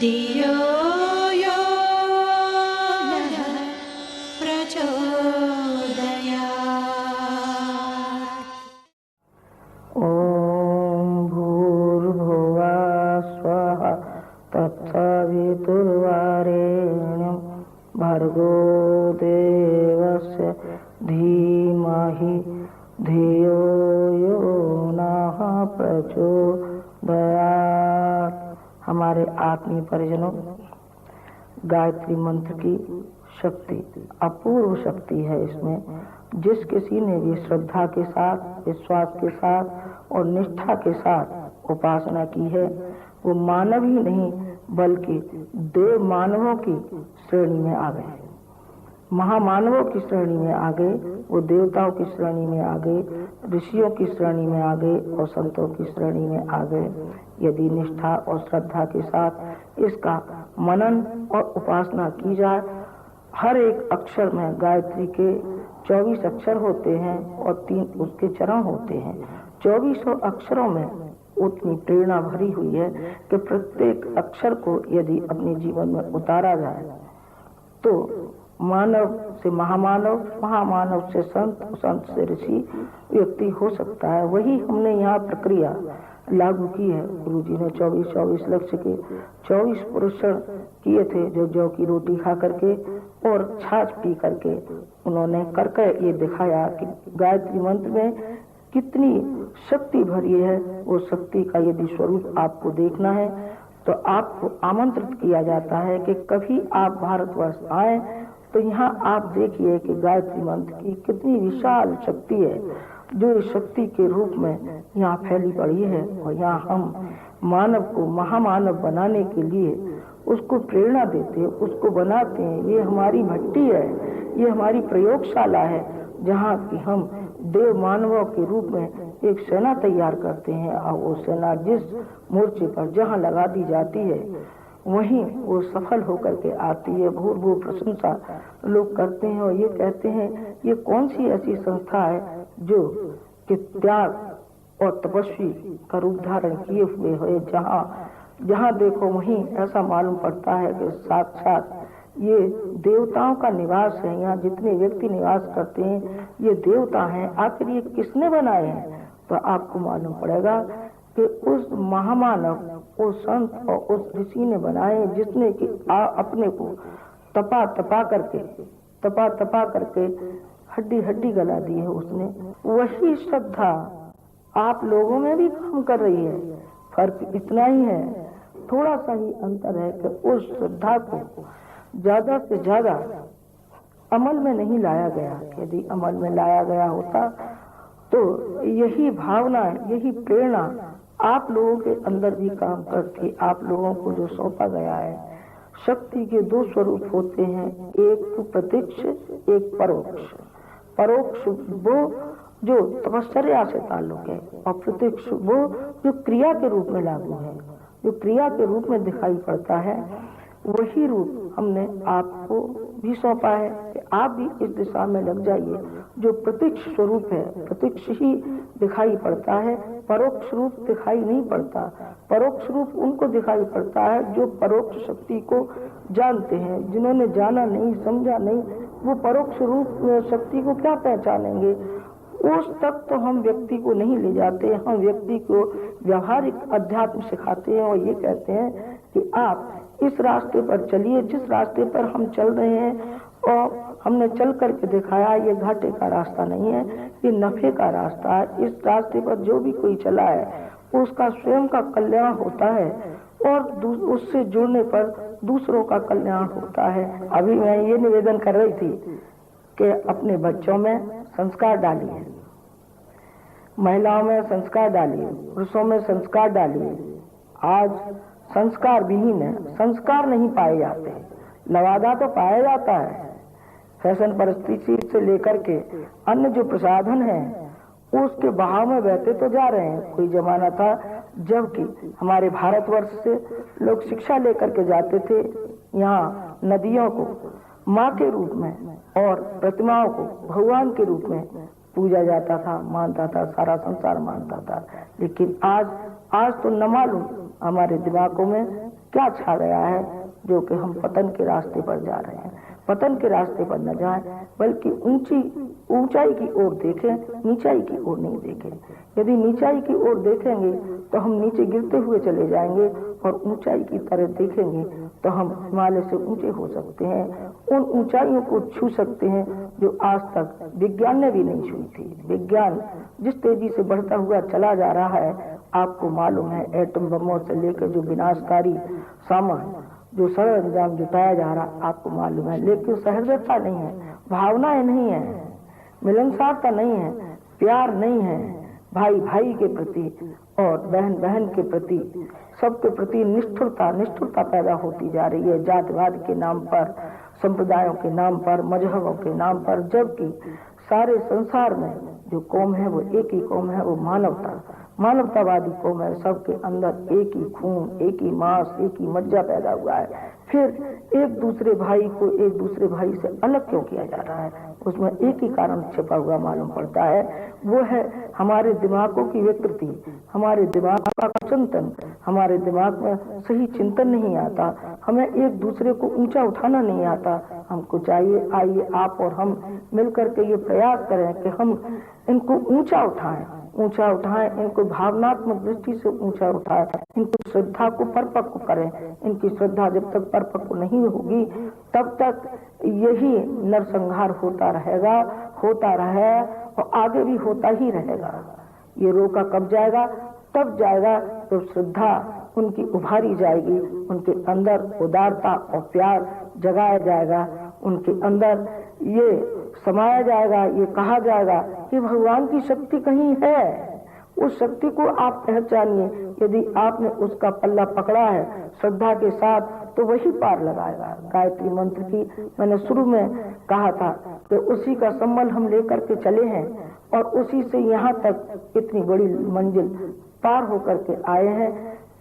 धियो यो नः प्रचोदयात्। ॐ भूर्भुवः स्वः तत्सवितुर्वरेण्यं भर्गो देवस्य धीमहि धियो यो नः प्रचोदयात्। हमारे आत्मीय परिजनों, गायत्री मंत्र की शक्ति अपूर्व शक्ति है। इसमें जिस किसी ने भी श्रद्धा के साथ, विश्वास के साथ और निष्ठा के साथ उपासना की है, वो मानव ही नहीं बल्कि देव मानवों की श्रेणी में आ गए, महामानवों की श्रेणी में आ गए, वो देवताओं की श्रेणी में आ गए, ऋषियों की श्रेणी में आ गए और संतों की श्रेणी में आ गए। यदि निष्ठा और श्रद्धा के साथ इसका मनन और उपासना की जाए, हर एक अक्षर में गायत्री के 24 अक्षर होते हैं और 3 उसके चरण होते हैं। 2400 अक्षरों में उतनी प्रेरणा भरी हुई है कि प्रत्येक अक्षर को यदि अपने जीवन में उतारा जाए तो मानव से महामानव, महामानव से संत, संत से ऋषि व्यक्ति हो सकता है। वही हमने यहाँ प्रक्रिया लागू की है। गुरु जी ने 24-24 लक्ष्य के 24 पुरुषण किए थे, जो जौ की रोटी खा करके और छाछ पी करके उन्होंने करके ये दिखाया कि गायत्री मंत्र में कितनी शक्ति भरी है। वो शक्ति का यदि स्वरूप आपको देखना है तो आपको आमंत्रित किया जाता है कि कभी आप भारतवर्ष आए तो यहाँ आप देखिए कि गायत्री मंत्र की कितनी विशाल शक्ति है, जो इस शक्ति के रूप में यहाँ फैली पड़ी है। और यहाँ हम मानव को महामानव बनाने के लिए उसको प्रेरणा देते हैं, उसको बनाते हैं। ये हमारी भट्टी है, ये हमारी प्रयोगशाला है, जहाँ की हम देव मानवों के रूप में एक सेना तैयार करते हैं। और वो सेना जिस मोर्चे पर जहाँ लगा दी जाती है वहीं वो सफल होकर के आती है। भूर भूर प्रशंसा लोग करते हैं और ये कहते हैं ये कौन सी ऐसी संस्था है जो कि त्याग और तपस्वी का रूप धारण किए हुए है। जहाँ देखो वहीं ऐसा मालूम पड़ता है कि साक्षात ये देवताओं का निवास है। यहाँ जितने व्यक्ति निवास करते हैं ये देवता हैं। आखिर ये किसने बनाए हैं? तो आपको मालूम पड़ेगा कि उस महामानव, उस संत और उस ऋषि ने बनाए, जिसने कि अपने को तपा तपा करके हड्डी हड्डी गला दी है उसने। वही श्रद्धा आप लोगों में भी काम कर रही है। फर्क इतना ही है, थोड़ा सा ही अंतर है कि उस श्रद्धा को ज्यादा से ज्यादा अमल में नहीं लाया गया। यदि अमल में लाया गया होता तो यही भावना, यही प्रेरणा आप लोगों के अंदर भी काम करती। आप लोगों को जो सौंपा गया है, शक्ति के 2 स्वरूप होते हैं, एक तो प्रत्यक्ष, एक परोक्ष। परोक्ष वो जो तपश्चर्या से ताल्लुक है और प्रत्यक्ष वो जो क्रिया के रूप में लागू है, जो क्रिया के रूप में दिखाई पड़ता है। वही रूप हमने आपको भी सौंपा है कि आप भी इस दिशा में लग जाइए। जो प्रत्यक्ष स्वरूप है, प्रत्यक्ष ही दिखाई पड़ता है, परोक्ष रूप दिखाई नहीं पड़ता। परोक्ष रूप उनको दिखाई पड़ता है जो परोक्ष शक्ति को जानते हैं। जिन्होंने जाना नहीं, समझा नहीं, वो परोक्ष रूप शक्ति को क्या पहचानेंगे? उस तक तो हम व्यक्ति को नहीं ले जाते। हम व्यक्ति को व्यवहारिक अध्यात्म सिखाते हैं और ये कहते हैं कि आप इस रास्ते पर चलिए जिस रास्ते पर हम चल रहे हैं। और हमने चल करके दिखाया ये घाटे का रास्ता नहीं है, ये नफे का रास्ता है। इस रास्ते पर जो भी कोई चला है उसका स्वयं का कल्याण होता है और उससे जुड़ने पर दूसरों का कल्याण होता है। अभी मैं ये निवेदन कर रही थी कि अपने बच्चों में संस्कार डालिए, महिलाओं में संस्कार डालिए, पुरुषों में संस्कार डालिए। आज संस्कार विहीन है, संस्कार नहीं पाए जाते। लवादा तो पाया जाता है, फैशन परिस्थिति से लेकर के अन्य जो प्रसाधन है उसके बहाव में बहते तो जा रहे हैं। कोई जमाना था जबकि हमारे भारतवर्ष से लोग शिक्षा लेकर के जाते थे। यहाँ नदियों को माँ के रूप में और प्रतिमाओं को भगवान के रूप में पूजा जाता था, मानता था, सारा संसार मानता था। लेकिन आज तो न मालूम हमारे दिमागों में क्या छा गया है जो कि हम पतन के रास्ते पर जा रहे हैं। पतन के रास्ते पर न जाएं, बल्कि ऊंचाई की ओर देखें, नीचाई की ओर नहीं देखें। यदि नीचाई की ओर देखेंगे तो हम नीचे गिरते हुए चले जाएंगे, और ऊंचाई की तरफ देखेंगे तो हम हिमालय से ऊंचे हो सकते हैं, उन ऊंचाइयों को छू सकते हैं जो आज तक विज्ञान ने भी नहीं छुई थी। विज्ञान जिस तेजी से बढ़ता हुआ चला जा रहा है, आपको मालूम है, एटम बमों से लेकर जो विनाशकारी सामान, जो सरल अंजाम जुटाया जा रहा, आपको मालूम है। लेकिन सहृदयता नहीं है, भावनाएं नहीं है, मिलनसारता नहीं है, प्यार नहीं है, भाई भाई के प्रति और बहन बहन के प्रति, सबके प्रति निष्ठुरता पैदा होती जा रही है, जातिवाद के नाम पर, संप्रदायों के नाम पर, मजहबों के नाम पर। जबकि सारे संसार में जो कौम है वो एक ही कौम है, वो मानवतावादी कौम है। सबके अंदर एक ही खून, एक ही मांस, एक ही मज्जा पैदा हुआ है। फिर एक दूसरे भाई को एक दूसरे भाई से अलग क्यों किया जा रहा है? उसमें एक ही कारण छिपा हुआ मालूम पड़ता है, वो है हमारे दिमागों की विकृति, हमारे दिमाग का चिंतन। हमारे दिमाग में सही चिंतन नहीं आता, हमें एक दूसरे को ऊंचा उठाना नहीं आता। हमको चाहिए, आइए आप और हम मिलकर के ये प्रयास करें कि हम इनको ऊंचा उठाएं, इनको भावनात्मक दृष्टि से ऊंचा उठाएं, इनकी श्रद्धा को परिपक्व करें। इनकी श्रद्धा जब तक परिपक्व नहीं होगी, तब तक यही नरसंहार होता रहेगा और आगे भी होता ही रहेगा। ये रोका कब जाएगा? तब जाएगा तो श्रद्धा उनकी उभारी जाएगी, उनके अंदर उदारता और प्यार जगाया जाएगा, उनके अंदर ये समाया जाएगा, ये कहा जाएगा कि भगवान की शक्ति कहीं है। उस शक्ति को आप पहचानिए। यदि आपने उसका पल्ला पकड़ा है श्रद्धा के साथ, तो वही पार लगाएगा। गायत्री मंत्र की मैंने शुरू में कहा था कि उसी का संबल हम लेकर के चले हैं, और उसी से यहाँ तक इतनी बड़ी मंजिल पार होकर के आए हैं,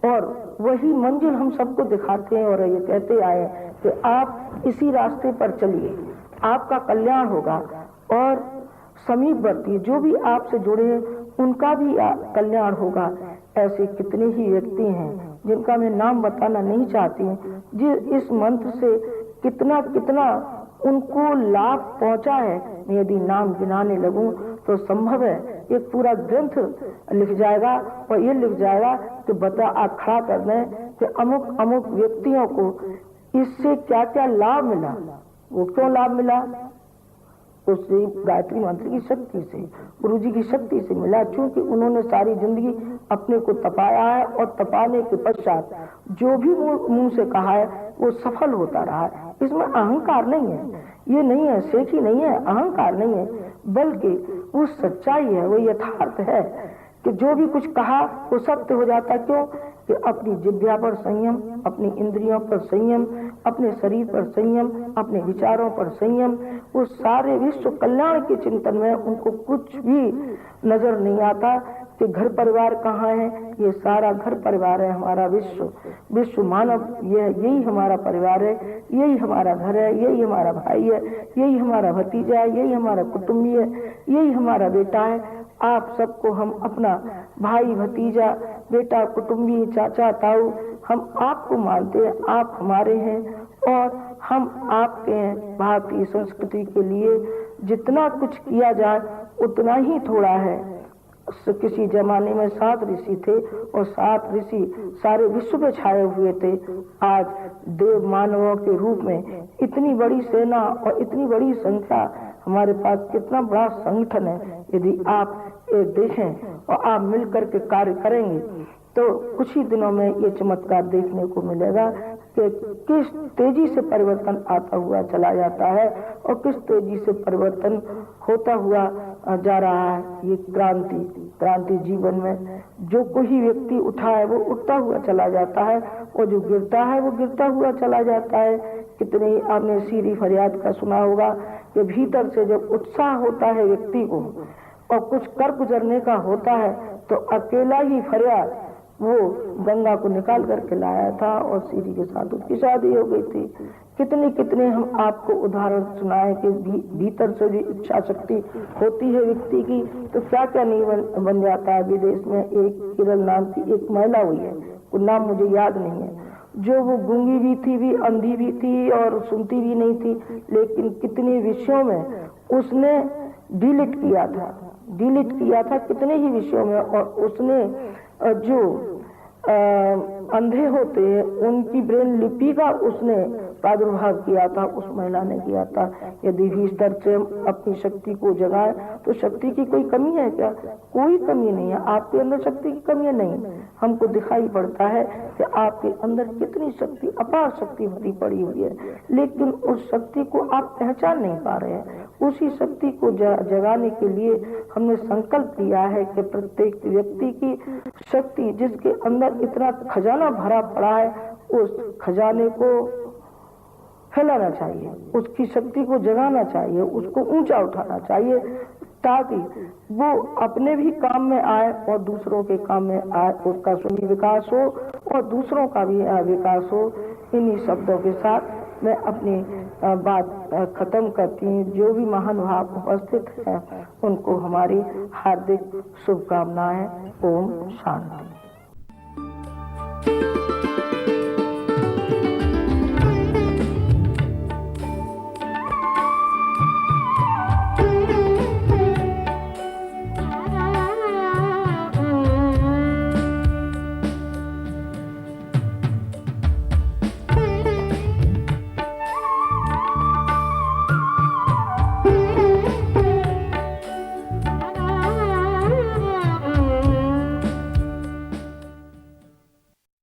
और वही मंजिल हम सबको दिखाते हैं और ये कहते आए कि आप इसी रास्ते पर चलिए, आपका कल्याण होगा। और समीपवर्ती जो भी आपसे जुड़े हैं उनका भी कल्याण होगा। ऐसे कितने ही व्यक्ति हैं जिनका मैं नाम बताना नहीं चाहती, जो इस मंत्र से कितना उनको लाभ पहुंचा है। मैं यदि नाम गिनाने लगूं तो संभव है एक पूरा ग्रंथ लिख जाएगा, और ये लिख जाएगा कि बता आप खड़ा कर दें कि अमुक व्यक्तियों को इससे क्या क्या लाभ मिला। वो क्यों लाभ मिला? उससे गायत्री मंत्र की शक्ति से, गुरु जी की शक्ति से मिला, क्योंकि उन्होंने सारी जिंदगी अपने को तपाया है, और तपाने के पश्चात जो भी मुंह से कहा है वो सफल होता रहा है। इसमें अहंकार नहीं है, ये नहीं है, सेखी नहीं है, अहंकार नहीं है, बल्कि वो सच्चाई है, वो यथार्थ है कि जो भी कुछ कहा वो सत्य हो जाता। क्यों? कि अपनी जिह्वा पर संयम, अपनी इंद्रियों पर संयम, अपने शरीर पर संयम, अपने विचारों पर संयम। वो सारे विश्व कल्याण के चिंतन में उनको कुछ भी नजर नहीं आता कि घर परिवार कहाँ है। ये सारा घर परिवार है, हमारा विश्व मानव, यही हमारा परिवार है, यही हमारा घर है, यही हमारा भाई है, यही हमारा भतीजा है, यही हमारा कुटुंबी है, यही हमारा बेटा है। आप सबको हम अपना भाई, भतीजा, बेटा, कुटुंबी, चाचा, ताऊ, हम आपको मानते हैं, आप हमारे हैं और हम आपके हैं। भारतीय संस्कृति के लिए जितना कुछ किया जाए उतना ही थोड़ा है। किसी जमाने में 7 ऋषि थे, और 7 ऋषि सारे विश्व में छाए हुए थे। आज देव मानवों के रूप में इतनी बड़ी सेना और इतनी बड़ी संख्या हमारे पास, कितना बड़ा संगठन है। यदि आप ये देखें और आप मिलकर के कार्य करेंगे तो कुछ ही दिनों में ये चमत्कार देखने को मिलेगा कि किस तेजी से परिवर्तन आता हुआ चला जाता है और किस तेजी से परिवर्तन होता हुआ जा रहा है। ये क्रांति जीवन में जो कोई व्यक्ति उठा है वो उठता हुआ चला जाता है, और जो गिरता है वो गिरता हुआ चला जाता है। कितने ही आपने सीरी फरियाद का सुना होगा कि भीतर से जब उत्साह होता है व्यक्ति को और कुछ कर गुजरने का होता है, तो अकेला ही फरियाद वो गंगा को निकाल करके लाया था और सीरी के साथ उसकी शादी हो गई थी। कितने हम आपको उदाहरण सुनाए कि भीतर से जो इच्छा शक्ति होती है व्यक्ति की, तो क्या क्या नहीं बन जाता है। विदेश में एक किरण नाम की एक महिला हुई है, वो नाम मुझे याद नहीं है, जो वो गूंगी भी अंधी भी थी और सुनती भी नहीं थी, लेकिन कितने विषयों में उसने डिलीट किया था कितने ही विषयों में। और उसने जो अंधे होते हैं उनकी ब्रेन लिपि का उसने प्रादुर्भाव किया था, उस महिला ने किया था। यदि भी स्तर से हम अपनी शक्ति को जगाए तो शक्ति की कोई कमी है क्या? कोई कमी नहीं है। आपके अंदर शक्ति की कमी नहीं, हमको दिखाई पड़ता है कि आपके अंदर कितनी शक्ति, अपार शक्ति भरी पड़ी हुई है, लेकिन उस शक्ति को आप पहचान नहीं पा रहे हैं। उसी शक्ति को जगाने के लिए हमने संकल्प लिया है कि प्रत्येक व्यक्ति की शक्ति, जिसके अंदर इतना खजाना भरा पड़ा है, उस खजाने को फैलाना चाहिए, उसकी शक्ति को जगाना चाहिए, उसको ऊंचा उठाना चाहिए, ताकि वो अपने भी काम में आए और दूसरों के काम में आए, उसका स्वयं विकास हो और दूसरों का भी विकास हो। इन्हीं शब्दों के साथ मैं अपनी बात खत्म करती हूँ। जो भी महानुभाव उपस्थित हैं उनको हमारी हार्दिक शुभकामनाएं। ओम शांति।